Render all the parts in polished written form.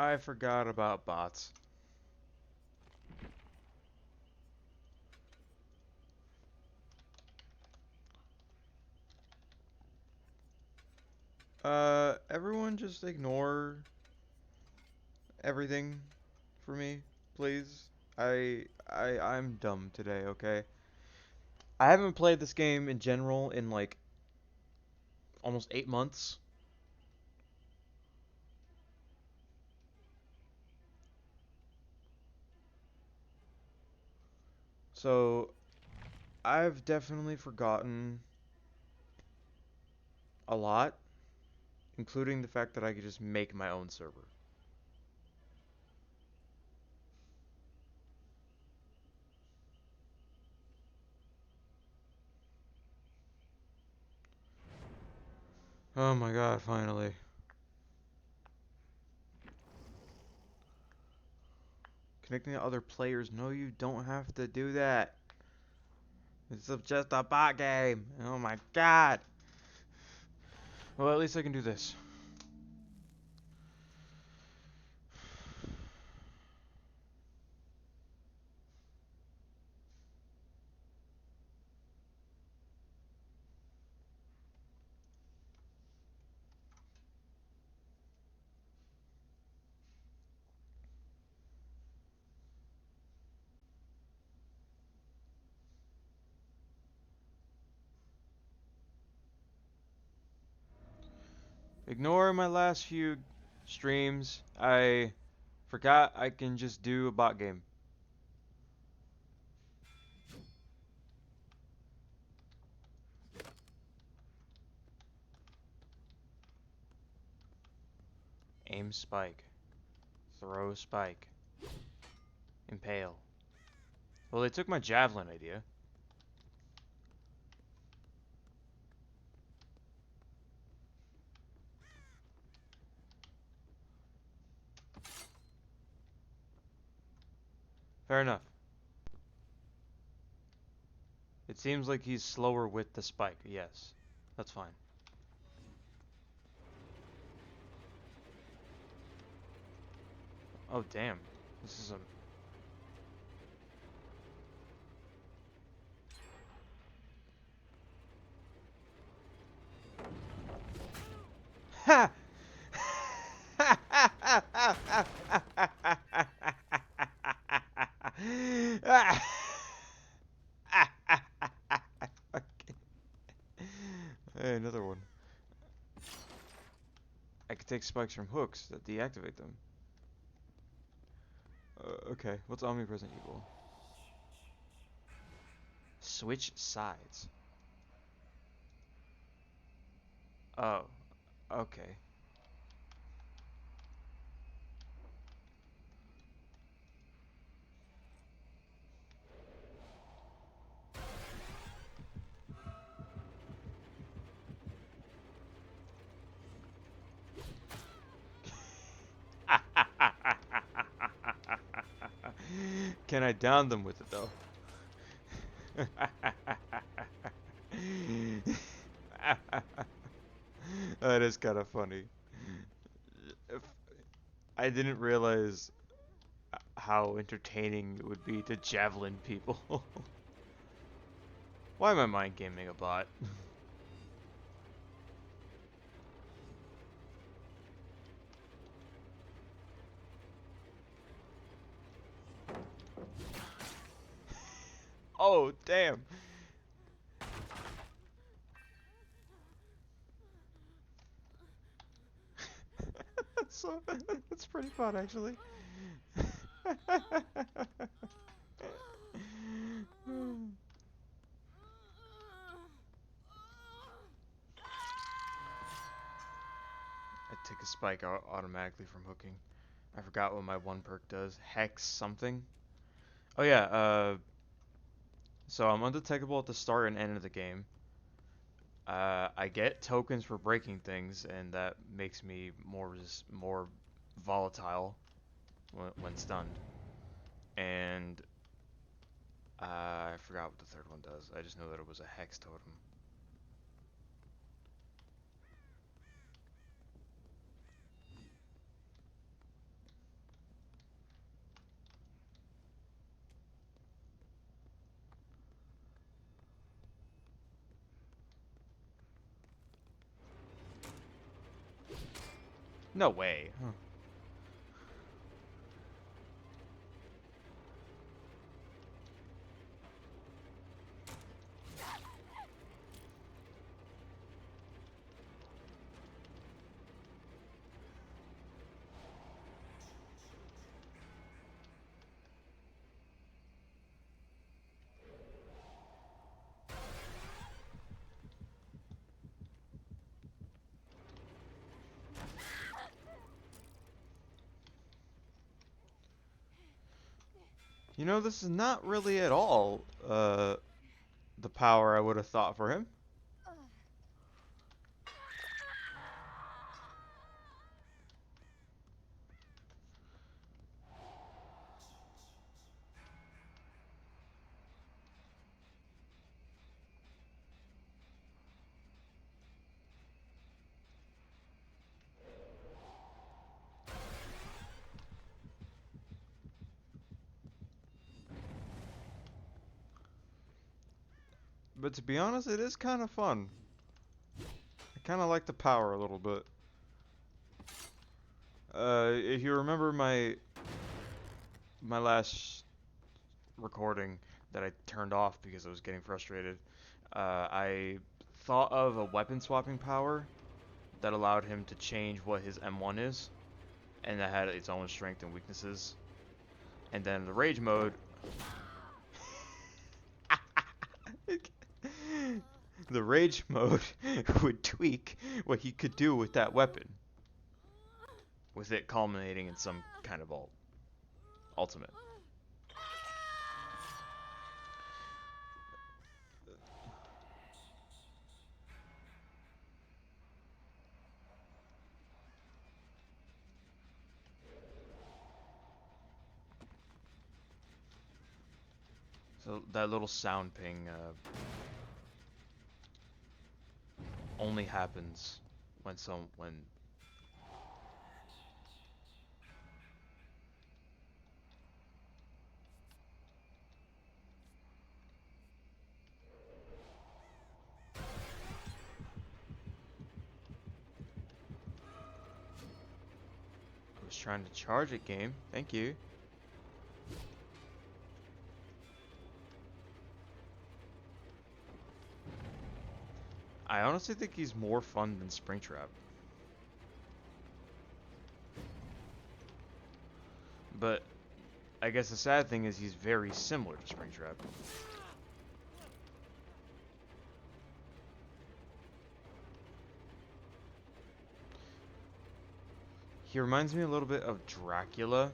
I forgot about bots. Everyone just ignore everything for me, please. I'm dumb today, okay? I haven't played this game in general in like almost 8 months. So I've definitely forgotten a lot, including the fact that I could just make my own server. Oh my god, finally. Connecting to other players. No, you don't have to do that. It's just a bot game. Oh my god. Well, at least I can do this. Ignore my last few streams. I forgot I can just do a bot game. Aim spike. Throw spike. Impale. Well, they took my javelin idea. Fair enough. It seems like he's slower with the spike. Yes. That's fine. Oh, damn. This is a... Ha! Okay. Hey, another one. I could take spikes from hooks that deactivate them. Okay, what's omnipresent evil? Switch sides. Oh, okay. Can I down them with it though? That is kind of funny. If I didn't realize how entertaining it would be to javelin people. Why am I mind gaming a bot? Oh, damn. So, that's pretty fun, actually. I take a spike out automatically from hooking. I forgot what my one perk does. Hex something. Oh yeah, so I'm undetectable at the start and end of the game. I get tokens for breaking things, and that makes me more volatile when stunned. And I forgot what the third one does. I just know that it was a hex totem. No way. Huh. You know, this is not really at all the power I would have thought for him. But to be honest, it is kind of fun. I kind of like the power a little bit. If you remember my last recording that I turned off because I was getting frustrated, I thought of a weapon swapping power that allowed him to change what his M1 is, and that had its own strength and weaknesses. And then the rage mode, the rage mode would tweak what he could do with that weapon, with it culminating in some kind of ultimate. So that little sound ping only happens when I was trying to charge it. Game, thank you. I honestly think he's more fun than Springtrap. But I guess the sad thing is he's very similar to Springtrap. He reminds me a little bit of Dracula.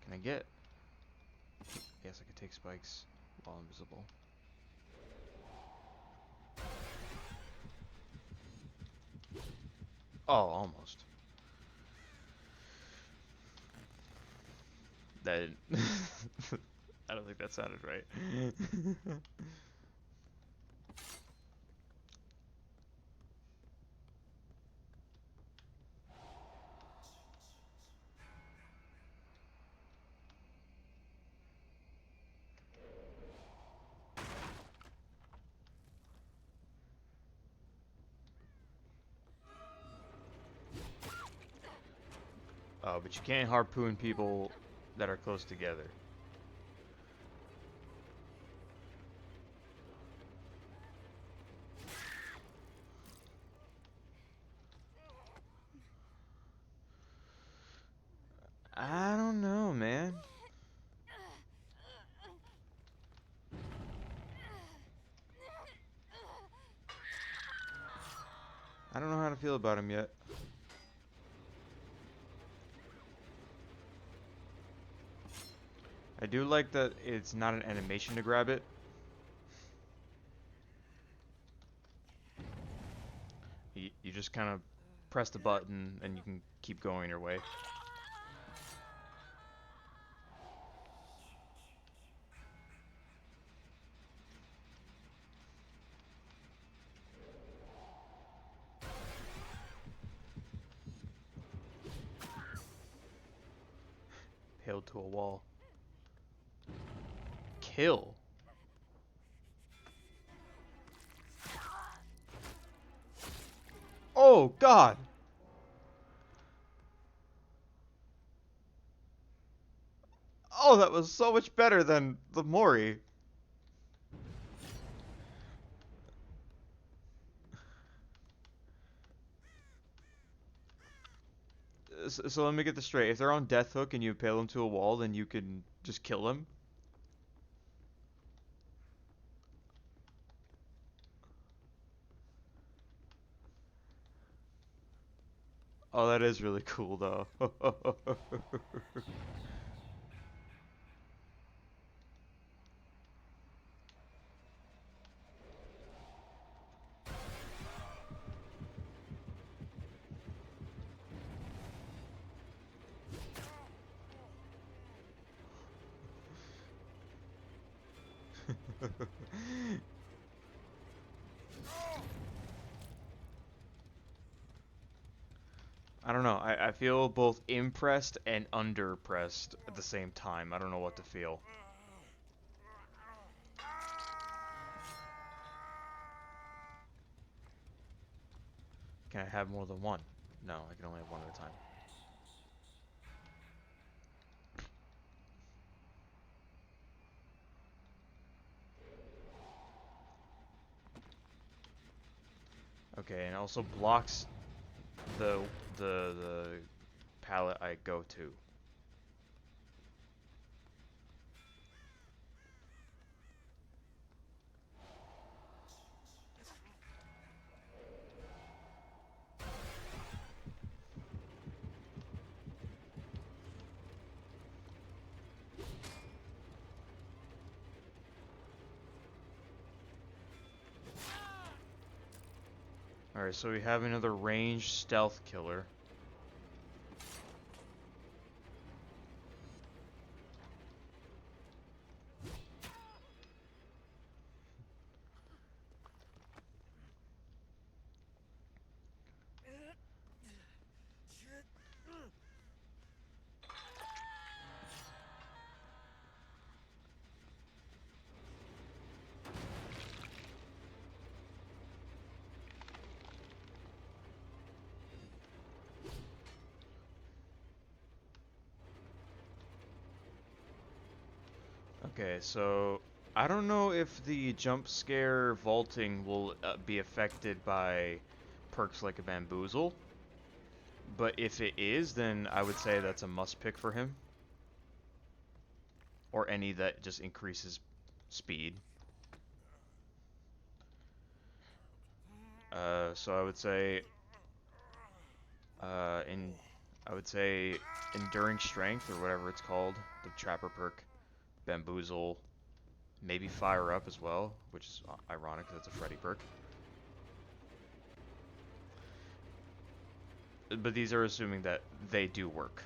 Can I get? Yes, I can take spikes while invisible. Oh, almost. That I don't think that sounded right. Oh, but you can't harpoon people that are close together. I don't know, man. I don't know how to feel about him yet. I do like that it's not an animation to grab it. You just kind of press the button and you can keep going your way. Held to a wall. Kill. Oh, God! Oh, that was so much better than the Mori. So let me get this straight. If they're on death hook and you impale them to a wall, then you can just kill them? Oh, that is really cool, though. I don't know. I feel both impressed and underpressed at the same time. I don't know what to feel. Can I have more than one? No, I can only have one at a time. Okay, and it also blocks the the palette I go to. Alright, so we have another ranged stealth killer. Okay, so I don't know if the jump scare vaulting will be affected by perks like a bamboozle, but if it is, then I would say that's a must pick for him, or any that just increases speed. So I would say, in I would say enduring strength or whatever it's called, the trapper perk, bamboozle, maybe fire up as well, which is ironic because it's a Freddy perk. But these are assuming that they do work.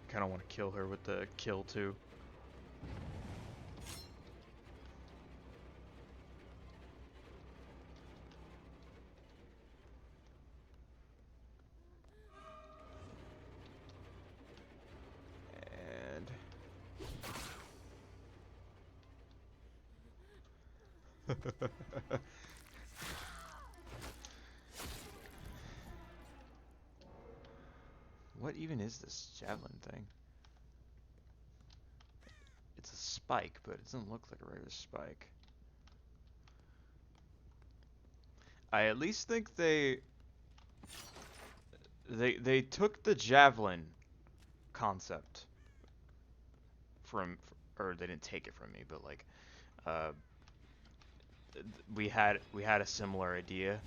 Kind of want to kill her with the kill too. And what even is this javelin thing? It's a spike, but it doesn't look like a regular spike. I at least think they took the javelin concept from, or they didn't take it from me, but like uh, we had a similar idea.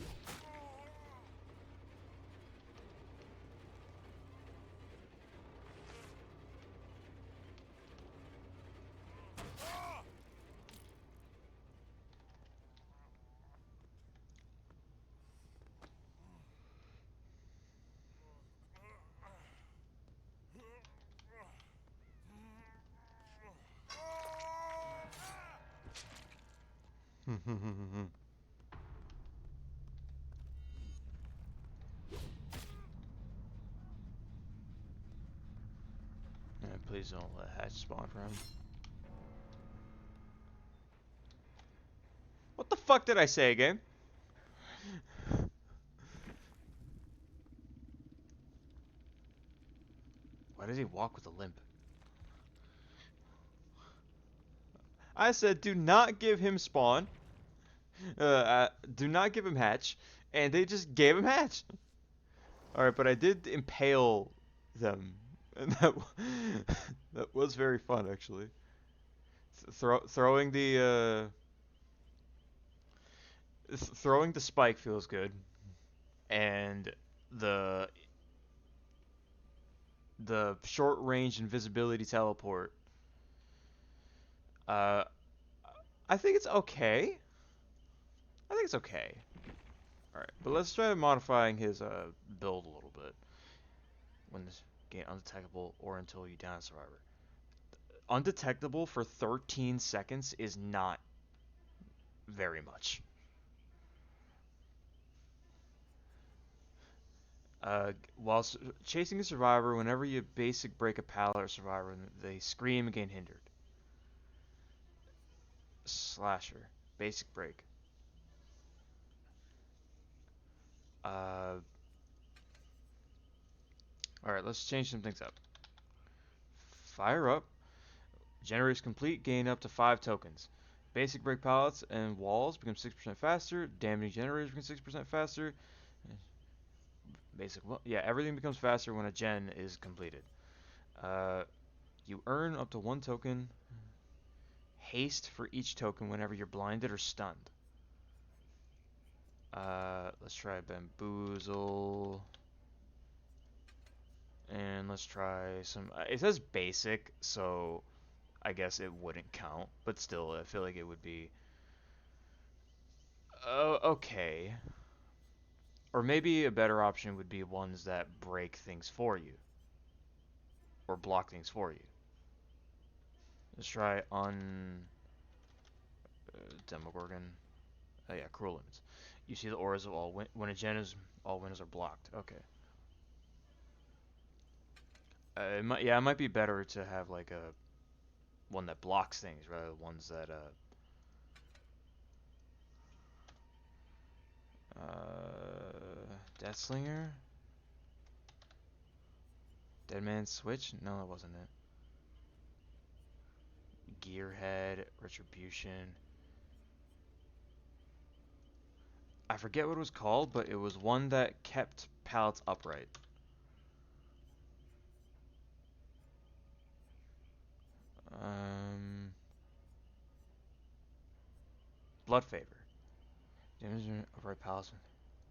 Please don't let hatch spawn for him. fuck did I say, game? Why does he walk with a limp? I said do not give him spawn. Do not give him hatch. And they just gave him hatch. Alright, but I did impale them. And that was very fun, actually. Throwing the spike feels good, and the the short range invisibility teleport. Uh, I think it's okay. I think it's okay. All right, but let's try modifying his build a little bit. When this gain undetectable or until you down a survivor. Undetectable for 13 seconds is not very much. While chasing a survivor, whenever you basic break a pallet or survivor, they scream and gain hindered. Slasher, basic break. Uh, all right, let's change some things up. Fire up, generates complete, gain up to 5 tokens. Basic break pallets and walls become 6% faster. Damaging generators become 6% faster. Basic, yeah, everything becomes faster when a gen is completed. Uh, you earn up to 1 token haste for each token whenever you're blinded or stunned. Let's try bamboozle. And let's try some. It says basic, so I guess it wouldn't count. But still, I feel like it would be. Okay. Or maybe a better option would be ones that break things for you. Or block things for you. Let's try on. Demogorgon. Oh yeah, cruel limits. You see the auras of all when a gen is all windows are blocked. Okay. It might be better to have like a one that blocks things rather than ones that Deathslinger, Dead Man's Switch. No, that wasn't it. Gearhead, Retribution. I forget what it was called, but it was one that kept pallets upright. Um, Blood Favor. Damage upright pallets.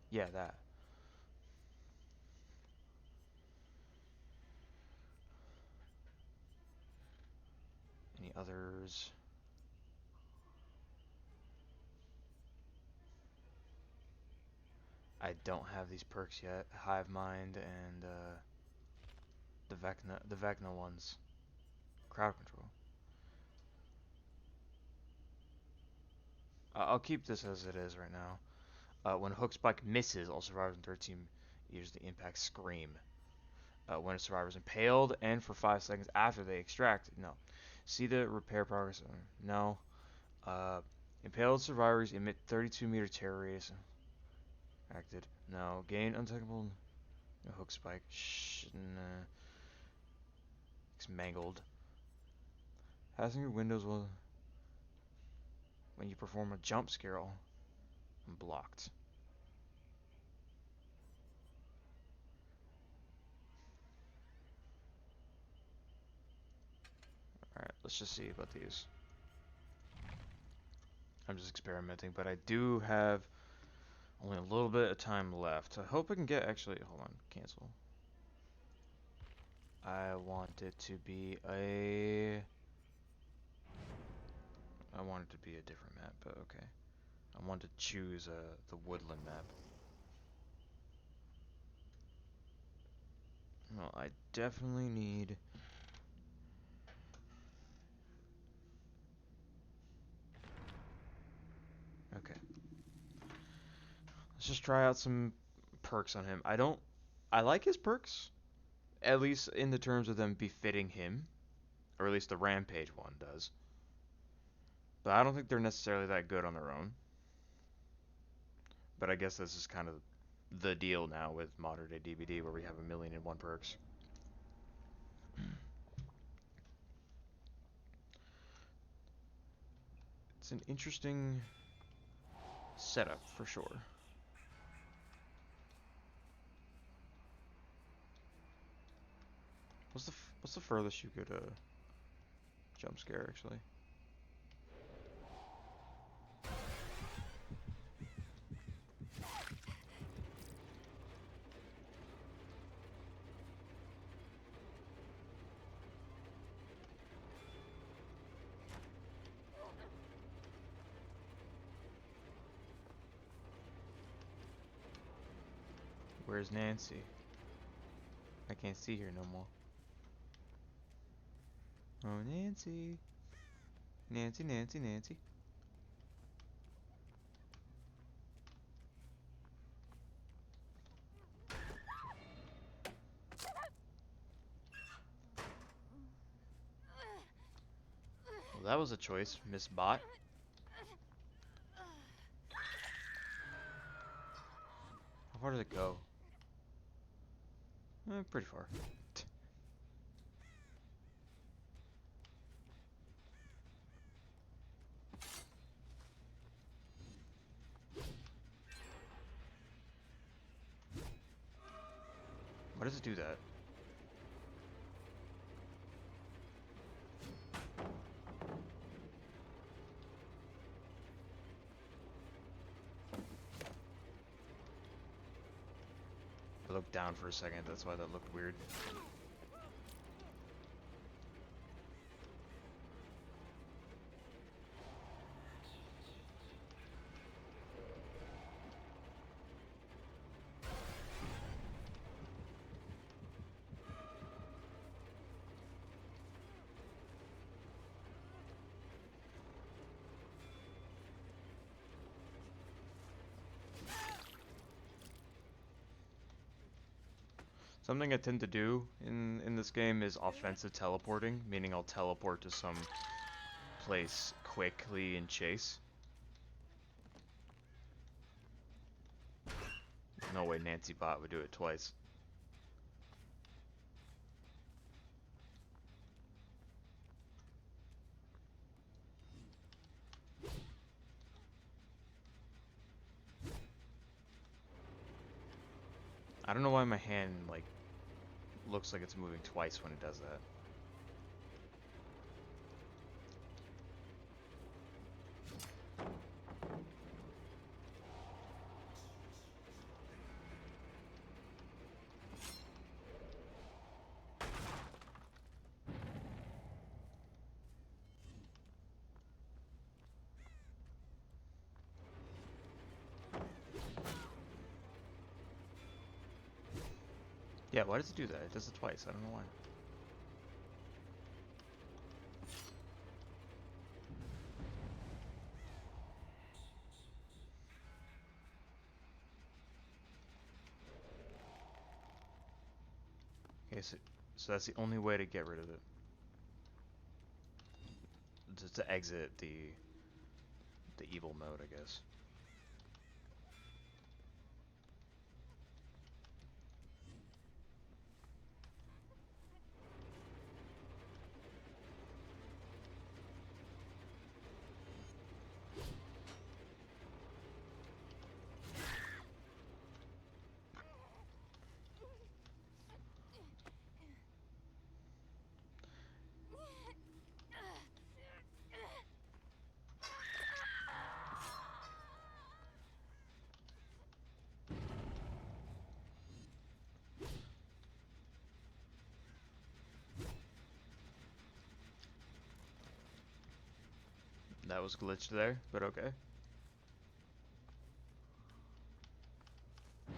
Yeah, that. Any others? I don't have these perks yet. Hive Mind and the Vecna ones. Crowd control. I'll keep this as it is right now. When a hook spike misses, all survivors in 13 use the impact scream. When a survivor is impaled and for 5 seconds after they extract, no. See the repair progress? No. Impaled survivors emit 32-meter terror radius. Acted. No. Gain untechable. No hook spike. Nah. It's mangled. Passing your windows will when you perform a jump scare. I'm blocked. Alright, let's just see about these. I'm just experimenting, but I do have only a little bit of time left. I hope I can get actually. Hold on, cancel. I want it to be a. I want it to be a different map, but okay. I want to choose the woodland map. Well, I definitely need. Okay. Let's just try out some perks on him. I like his perks, at least in the terms of them befitting him, or at least the Rampage one does. But I don't think they're necessarily that good on their own. But I guess this is kind of the deal now with modern day DBD, where we have 1,000,001 perks. It's an interesting setup for sure. What's the furthest you could jump scare actually? Where's Nancy? I can't see her no more. Oh, Nancy. Nancy, Nancy, Nancy. Well, that was a choice, Miss Bot. How far does it go? Pretty far. Why does it do that? I looked down for a second, that's why that looked weird. Something I tend to do in this game is offensive teleporting, meaning I'll teleport to some place quickly and chase. No way Nancy Bot would do it twice. I don't know why my hand, like, looks like it's moving twice when it does that. Yeah, why does it do that? It does it twice. I don't know why. Okay, so that's the only way to get rid of it. To exit the evil mode, I guess. That was glitched there, but okay. I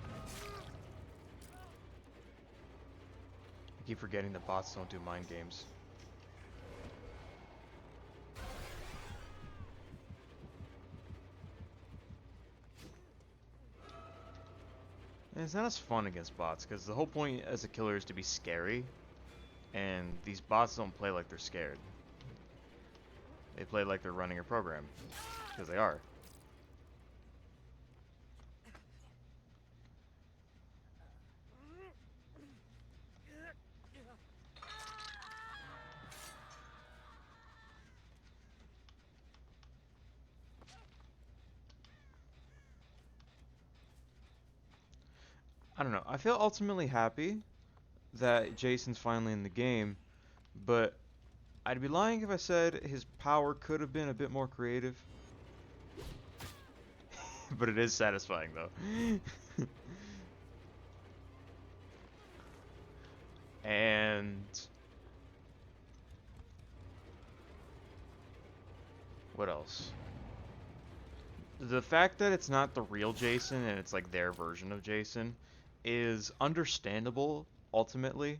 keep forgetting that bots don't do mind games. And it's not as fun against bots, because the whole point as a killer is to be scary, and these bots don't play like they're scared. They play like they're running a program, because they are. I don't know. I feel ultimately happy that Jason's finally in the game, but I'd be lying if I said his power could have been a bit more creative. But it is satisfying though. And what else? The fact that it's not the real Jason and it's like their version of Jason is understandable ultimately,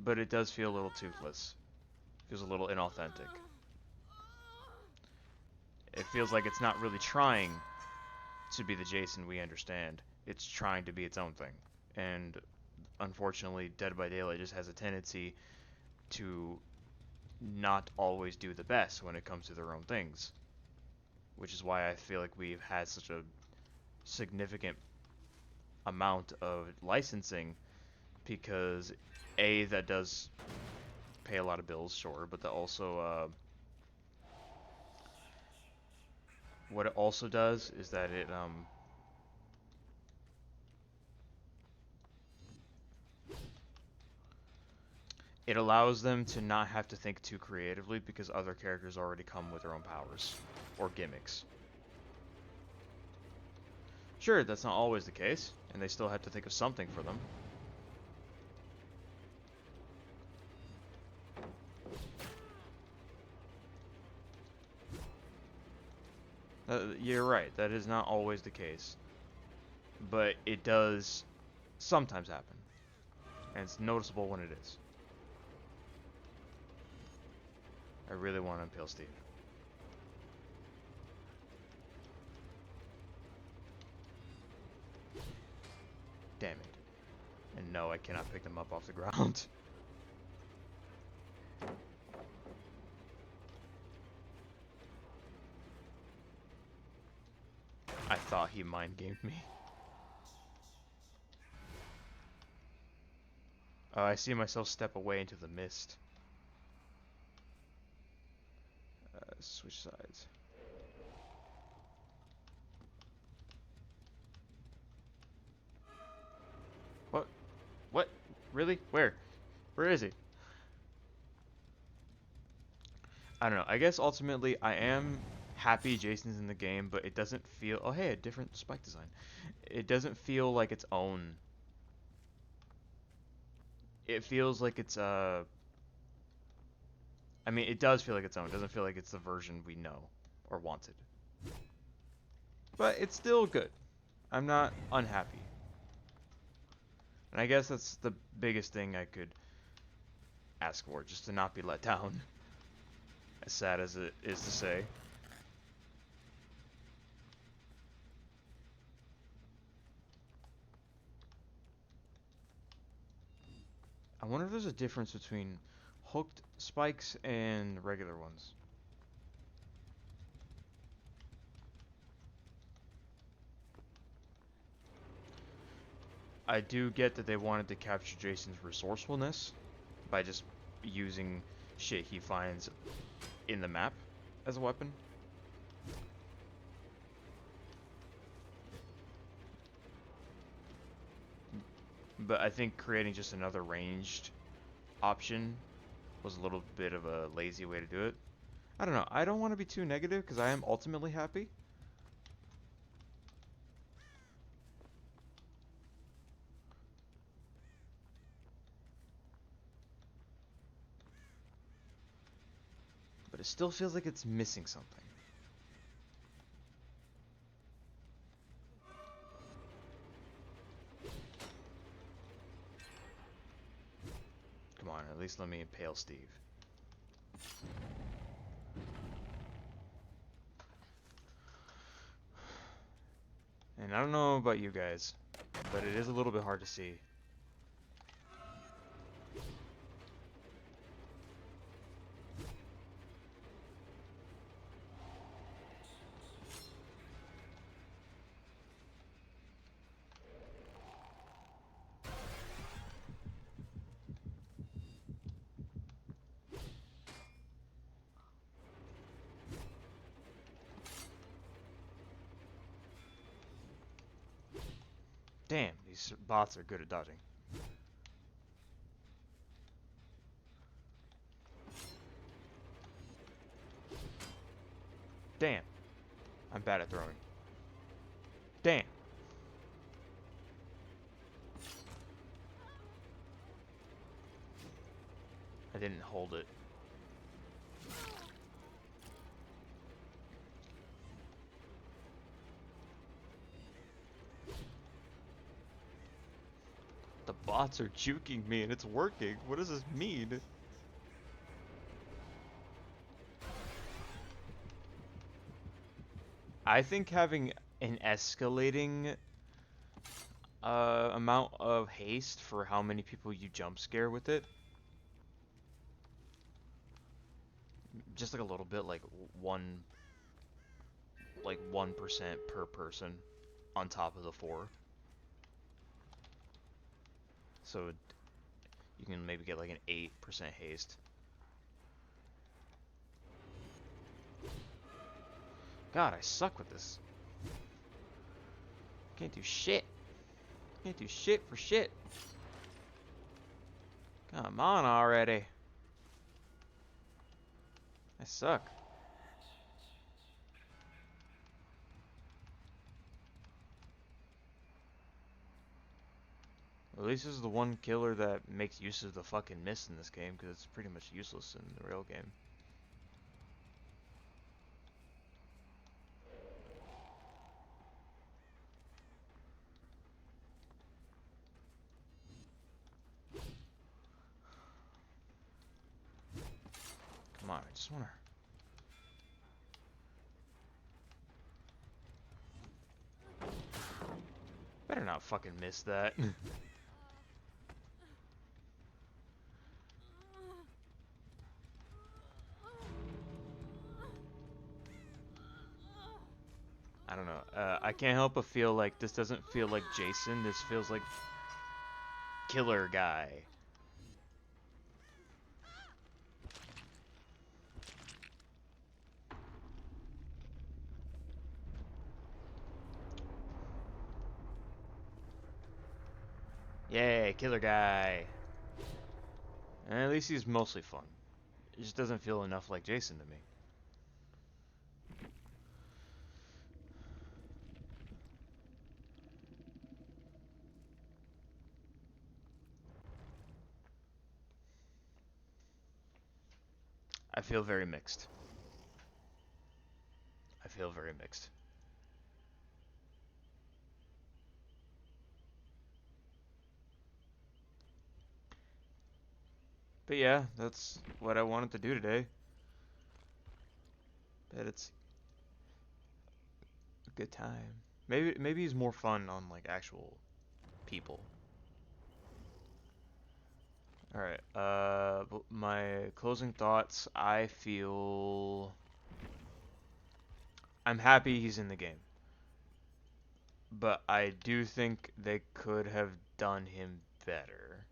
but it does feel a little toothless. Feels a little inauthentic. It feels like it's not really trying to be the Jason we understand. It's trying to be its own thing. And unfortunately, Dead by Daylight just has a tendency to not always do the best when it comes to their own things. Which is why I feel like we've had such a significant amount of licensing, because A, that does pay a lot of bills, sure, but that also what it also does is that it allows them to not have to think too creatively because other characters already come with their own powers or gimmicks. Sure, that's not always the case, and they still have to think of something for them. You're right, that is not always the case. But it does sometimes happen, and it's noticeable when it is. I really want to impale Steve. Damn it. And no, I cannot pick them up off the ground. I thought he mind gamed me. I see myself step away into the mist. Switch sides. What? What? Really? Where? Where is he? I don't know. I guess ultimately I am happy Jason's in the game, but it doesn't feel... Oh, hey, a different spike design. It doesn't feel like its own. It feels like it's, I mean, it does feel like its own. It doesn't feel like it's the version we know or wanted. But it's still good. I'm not unhappy. And I guess that's the biggest thing I could ask for, just to not be let down. As sad as it is to say. I wonder if there's a difference between hooked spikes and regular ones. I do get that they wanted to capture Jason's resourcefulness by just using shit he finds in the map as a weapon. But I think creating just another ranged option was a little bit of a lazy way to do it. I don't know. I don't want to be too negative because I am ultimately happy. But it still feels like it's missing something. Come on, at least let me impale Steve. And I don't know about you guys, but it is a little bit hard to see. Damn, these bots are good at dodging. Damn. I'm bad at throwing. Damn. I didn't hold it. The bots are juking me and it's working. What does this mean? I think having an escalating amount of haste for how many people you jump scare with it, just like a little bit, like 1% per person on top of the 4. So you can maybe get like an 8% haste. God, I suck with this. Can't do shit. Can't do shit for shit. Come on already. I suck. At least this is the one killer that makes use of the fucking mist in this game, because it's pretty much useless in the real game. Come on, I just wanna... Better not fucking miss that. I don't know. I can't help but feel like this doesn't feel like Jason. This feels like Killer Guy. Yay, Killer Guy. And at least he's mostly fun. It just doesn't feel enough like Jason to me. I feel very mixed. I feel very mixed. But yeah, that's what I wanted to do today. Bet it's a good time. Maybe he's more fun on like actual people. All right. My closing thoughts. I feel I'm happy he's in the game, but I do think they could have done him better.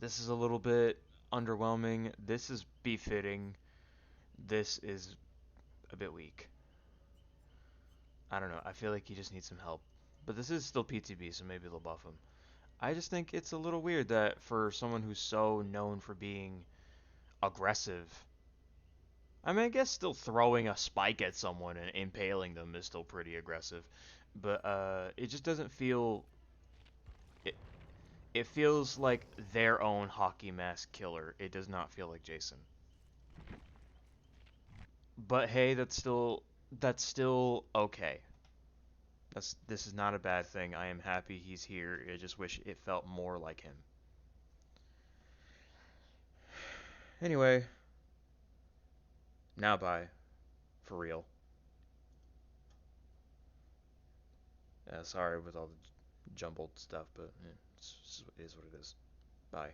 This is a little bit underwhelming. This is befitting. This is a bit weak. I don't know. I feel like he just needs some help. But this is still PTB, so maybe they'll buff him. I just think it's a little weird that for someone who's so known for being aggressive, I mean, I guess still throwing a spike at someone and impaling them is still pretty aggressive, but it just doesn't feel. It, it feels like their own hockey mask killer. It does not feel like Jason. But hey, that's still okay. This is not a bad thing. I am happy he's here. I just wish it felt more like him. Anyway, now bye. For real. Sorry with all the jumbled stuff, but it is what it is. Bye.